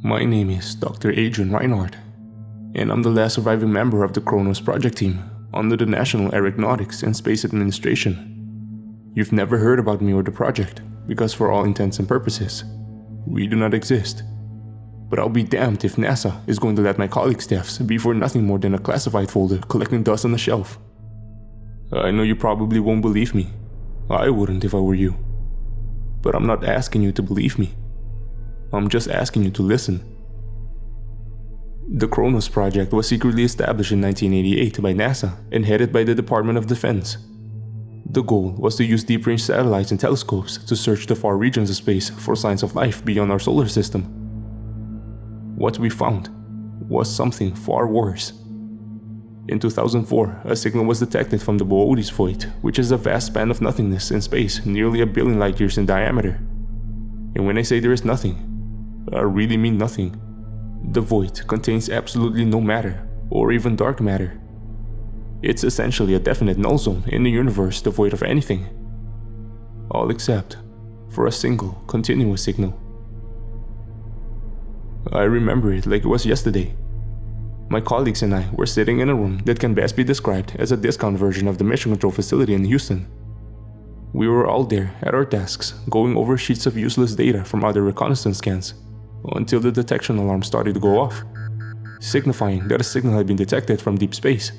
My name is Dr. Adrian Reinhardt, and I'm the last surviving member of the Kronos project team under the National Aeronautics and Space Administration. You've never heard about me or the project, because for all intents and purposes, we do not exist. But I'll be damned if NASA is going to let my colleague staffs be for nothing more than a classified folder collecting dust on a shelf. I know you probably won't believe me. I wouldn't if I were you. But I'm not asking you to believe me. I'm just asking you to listen. The Kronos project was secretly established in 1988 by NASA and headed by the Department of Defense. The goal was to use deep-range satellites and telescopes to search the far regions of space for signs of life beyond our solar system. What we found was something far worse. In 2004, a signal was detected from the Boötes Void, which is a vast span of nothingness in space, nearly 1 billion light years in diameter. And when I say there is nothing, I really mean nothing. The void contains absolutely no matter, or even dark matter. It's essentially a definite null zone in the universe devoid of anything. All except for a single, continuous signal. I remember it like it was yesterday. My colleagues and I were sitting in a room that can best be described as a discount version of the Mission Control facility in Houston. We were all there at our desks, going over sheets of useless data from other reconnaissance scans, until the detection alarm started to go off, signifying that a signal had been detected from deep space.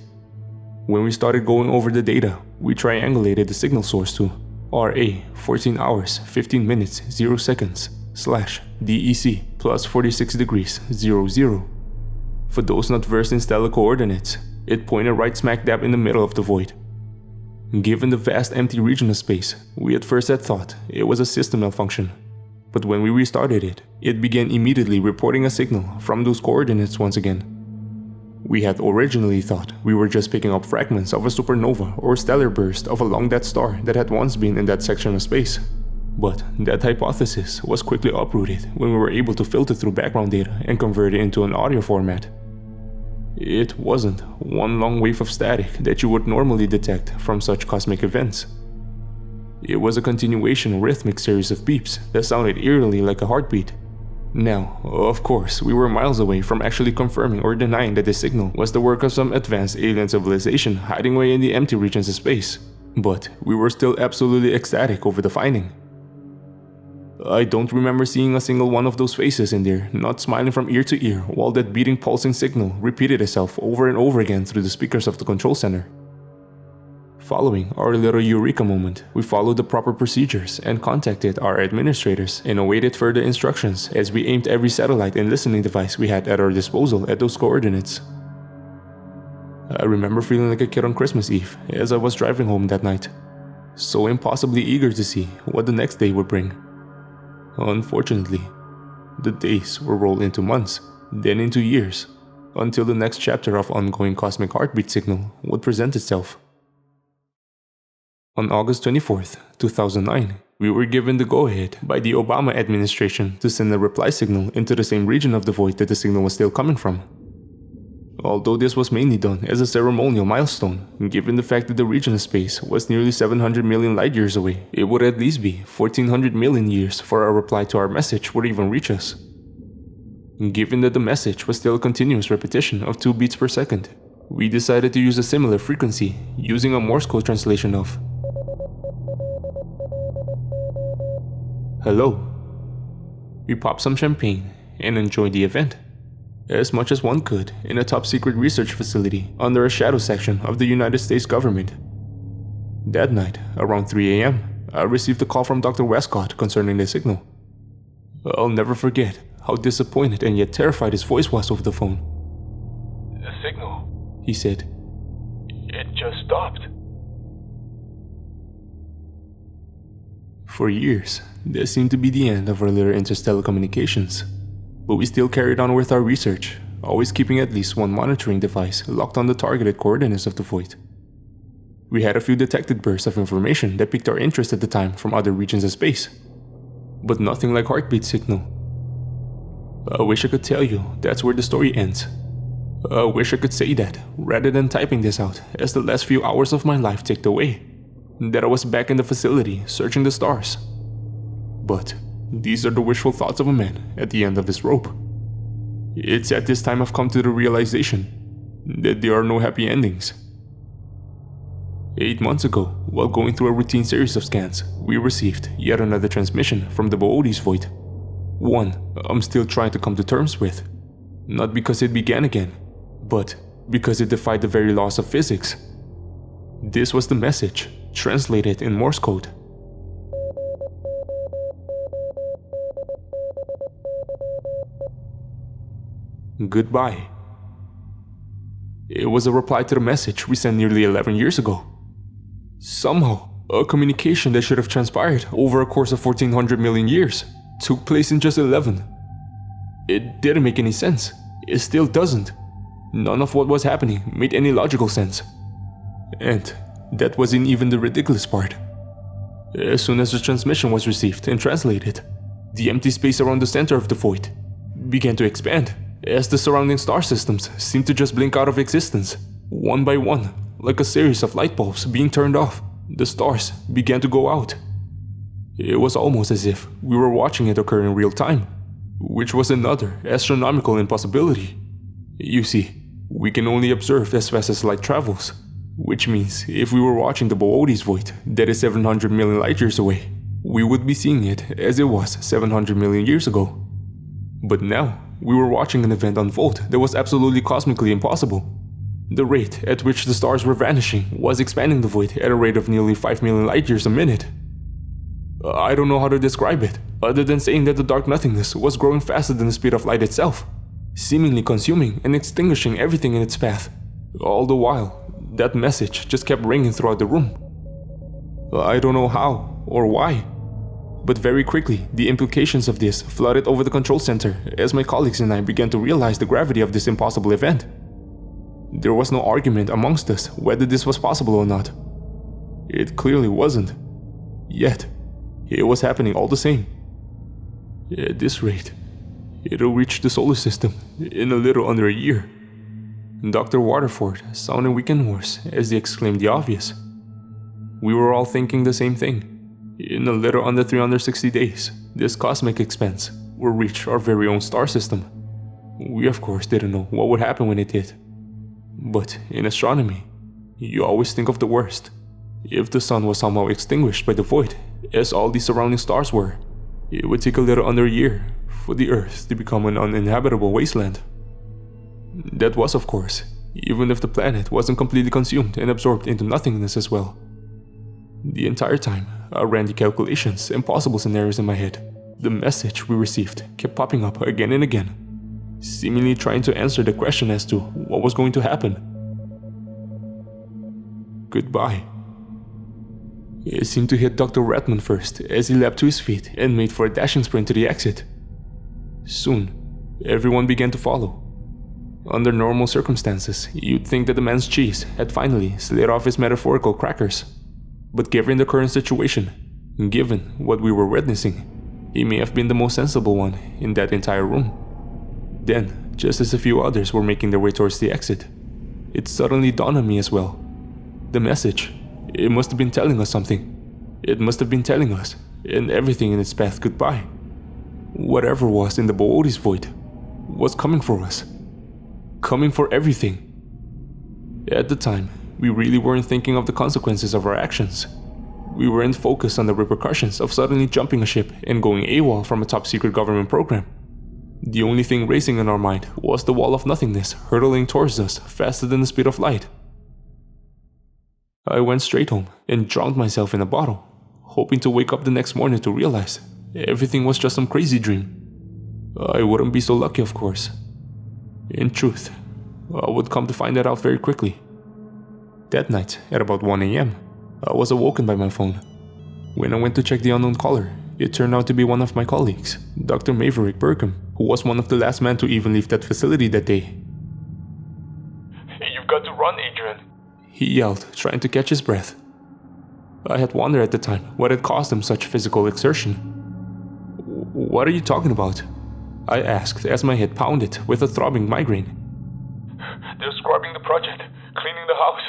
When we started going over the data, we triangulated the signal source to RA 14 hours 15 minutes 0 seconds / DEC plus 46 degrees 00. For those not versed in stellar coordinates, it pointed right smack dab in the middle of the void. Given the vast empty region of space, we at first had thought it was a system malfunction. But when we restarted it, it began immediately reporting a signal from those coordinates once again. We had originally thought we were just picking up fragments of a supernova or stellar burst of a long-dead star that had once been in that section of space. But that hypothesis was quickly uprooted when we were able to filter through background data and convert it into an audio format. It wasn't one long wave of static that you would normally detect from such cosmic events. It was a continuation rhythmic series of beeps that sounded eerily like a heartbeat. Now, of course, we were miles away from actually confirming or denying that this signal was the work of some advanced alien civilization hiding away in the empty regions of space, but we were still absolutely ecstatic over the finding. I don't remember seeing a single one of those faces in there not smiling from ear to ear while that beating pulsing signal repeated itself over and over again through the speakers of the control center. Following our little eureka moment, we followed the proper procedures and contacted our administrators and awaited further instructions as we aimed every satellite and listening device we had at our disposal at those coordinates. I remember feeling like a kid on Christmas Eve as I was driving home that night, so impossibly eager to see what the next day would bring. Unfortunately, the days would roll into months, then into years, until the next chapter of ongoing cosmic heartbeat signal would present itself. On August 24th, 2009, we were given the go-ahead by the Obama administration to send a reply signal into the same region of the void that the signal was still coming from. Although this was mainly done as a ceremonial milestone, given the fact that the region of space was nearly 700 million light years away, it would at least be 1400 million years for a reply to our message would even reach us. Given that the message was still a continuous repetition of 2 beats per second, we decided to use a similar frequency using a Morse code translation of hello. We popped some champagne and enjoyed the event, as much as one could in a top-secret research facility under a shadow section of the United States government. That night, around 3 a.m., I received a call from Dr. Westcott concerning the signal. I'll never forget how disappointed and yet terrified his voice was over the phone. "The signal," he said. "It just stopped." For years, this seemed to be the end of our little interstellar communications, but we still carried on with our research, always keeping at least one monitoring device locked on the targeted coordinates of the void. We had a few detected bursts of information that piqued our interest at the time from other regions of space, but nothing like heartbeat signal. I wish I could tell you that's where the story ends. I wish I could say that, rather than typing this out as the last few hours of my life ticked away, that I was back in the facility searching the stars. But these are the wishful thoughts of a man at the end of his rope. It's at this time I've come to the realization that there are no happy endings. 8 months ago, while going through a routine series of scans, we received yet another transmission from the Boodies void. One I'm still trying to come to terms with. Not because it began again, but because it defied the very laws of physics. This was the message, translated in Morse code. Goodbye. It was a reply to the message we sent nearly 11 years ago. Somehow, a communication that should have transpired over a course of 1400 million years took place in just 11. It didn't make any sense. It still doesn't. None of what was happening made any logical sense. And that wasn't even the ridiculous part. As soon as the transmission was received and translated, the empty space around the center of the void began to expand, as the surrounding star systems seemed to just blink out of existence. One by one, like a series of light bulbs being turned off, the stars began to go out. It was almost as if we were watching it occur in real time, which was another astronomical impossibility. You see, we can only observe as fast as light travels, which means if we were watching the Boodies void that is 700 million light years away, we would be seeing it as it was 700 million years ago. But now, we were watching an event unfold that was absolutely cosmically impossible. The rate at which the stars were vanishing was expanding the void at a rate of nearly 5 million light years a minute. I don't know how to describe it, other than saying that the dark nothingness was growing faster than the speed of light itself, seemingly consuming and extinguishing everything in its path. All the while, that message just kept ringing throughout the room. I don't know how or why, but very quickly the implications of this flooded over the control center as my colleagues and I began to realize the gravity of this impossible event. There was no argument amongst us whether this was possible or not. It clearly wasn't. Yet, it was happening all the same. At this rate, it'll reach the solar system in a little under a year. Dr. Waterford sounded weak and hoarse as he exclaimed the obvious. We were all thinking the same thing. In a little under 360 days, this cosmic expanse will reach our very own star system. We of course didn't know what would happen when it did. But in astronomy, you always think of the worst. If the sun was somehow extinguished by the void, as all the surrounding stars were, it would take a little under a year for the Earth to become an uninhabitable wasteland. That was, of course, even if the planet wasn't completely consumed and absorbed into nothingness as well. The entire time, I ran the calculations and possible scenarios in my head. The message we received kept popping up again and again, seemingly trying to answer the question as to what was going to happen. Goodbye. It seemed to hit Dr. Redmond first as he leapt to his feet and made for a dashing sprint to the exit. Soon, everyone began to follow. Under normal circumstances, you'd think that the man's cheese had finally slid off his metaphorical crackers. But given the current situation, given what we were witnessing, he may have been the most sensible one in that entire room. Then, just as a few others were making their way towards the exit, it suddenly dawned on me as well. The message, it must have been telling us something. It must have been telling us, and everything in its path goodbye. Whatever was in the Boodies void was coming for us. Coming for everything. At the time, we really weren't thinking of the consequences of our actions. We weren't focused on the repercussions of suddenly jumping a ship and going AWOL from a top-secret government program. The only thing racing in our mind was the wall of nothingness hurtling towards us faster than the speed of light. I went straight home and drowned myself in a bottle, hoping to wake up the next morning to realize everything was just some crazy dream. I wouldn't be so lucky, of course. In truth, I would come to find that out very quickly. That night, at about 1 AM, I was awoken by my phone. When I went to check the unknown caller, it turned out to be one of my colleagues, Dr. Maverick Burkham, who was one of the last men to even leave that facility that day. You've got to run, Adrian. He yelled, trying to catch his breath. I had wondered at the time what had caused him such physical exertion. What are you talking about? I asked as my head pounded with a throbbing migraine. They're scrubbing the project, cleaning the house.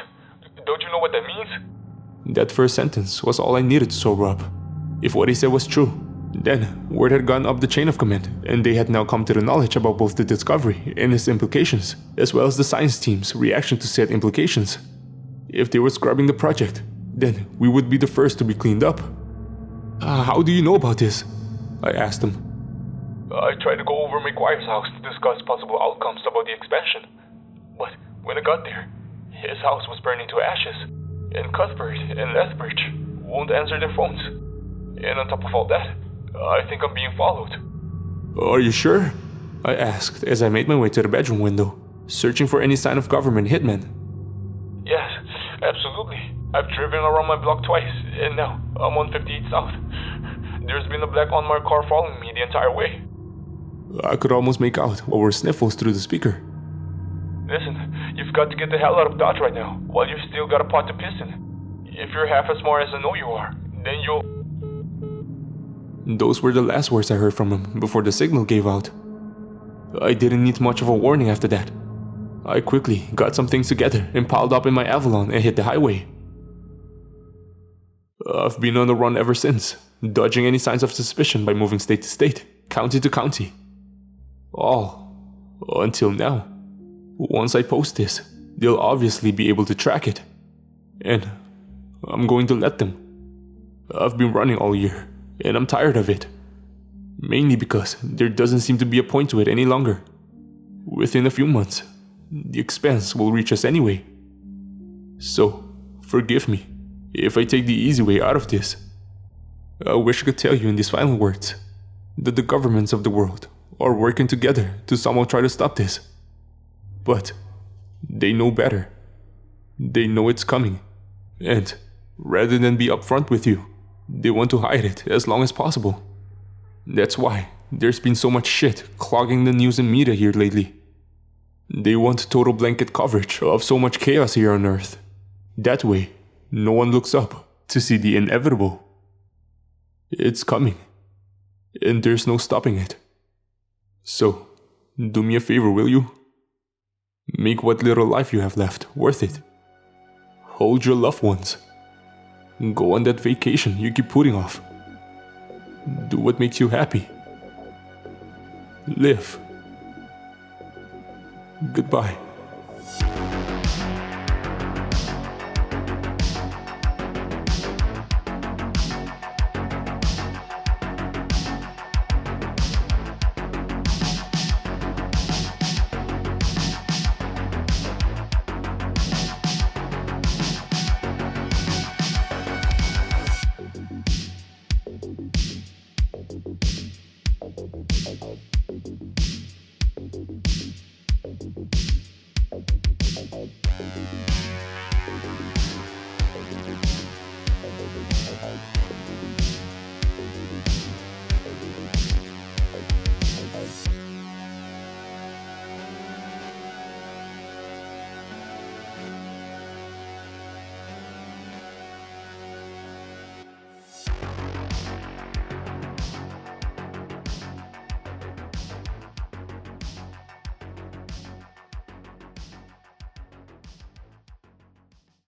Don't you know what that means? That first sentence was all I needed to sober up. If what he said was true, Then, word had gone up the chain of command, and they had now come to the knowledge about both the discovery and its implications, as well as the science team's reaction to said implications. If they were scrubbing the project, then we would be the first to be cleaned up. How do you know about this? I asked him. I tried to go over McGuire's house to discuss possible outcomes about the expansion. But when I got there, his house was burning to ashes, and Cuthbert and Lethbridge won't answer their phones. And on top of all that, I think I'm being followed. Are you sure? I asked as I made my way to the bedroom window, searching for any sign of government hitmen. Yes, absolutely. I've driven around my block twice, and now I'm on 58 South. There's been a black unmarked car following me the entire way. I could almost make out what were sniffles through the speaker. Listen, you've got to get the hell out of Dodge right now, while you've still got a pot to piss in. If you're half as smart as I know you are, then you'll... Those were the last words I heard from him before the signal gave out. I didn't need much of a warning after that. I quickly got some things together and piled up in my Avalon and hit the highway. I've been on the run ever since, dodging any signs of suspicion by moving state to state, county to county. All until now. Once I post this, they'll obviously be able to track it. And I'm going to let them. I've been running all year, and I'm tired of it. Mainly because there doesn't seem to be a point to it any longer. Within a few months, the expense will reach us anyway. So, forgive me if I take the easy way out of this. I wish I could tell you in these final words that the governments of the world are working together to somehow try to stop this. But they know better. They know it's coming. And rather than be upfront with you, they want to hide it as long as possible. That's why there's been so much shit clogging the news and media here lately. They want total blanket coverage of so much chaos here on Earth. That way, no one looks up to see the inevitable. It's coming, and there's no stopping it. So, do me a favor, will you? Make what little life you have left worth it. Hold your loved ones. Go on that vacation you keep putting off. Do what makes you happy. Live. Goodbye.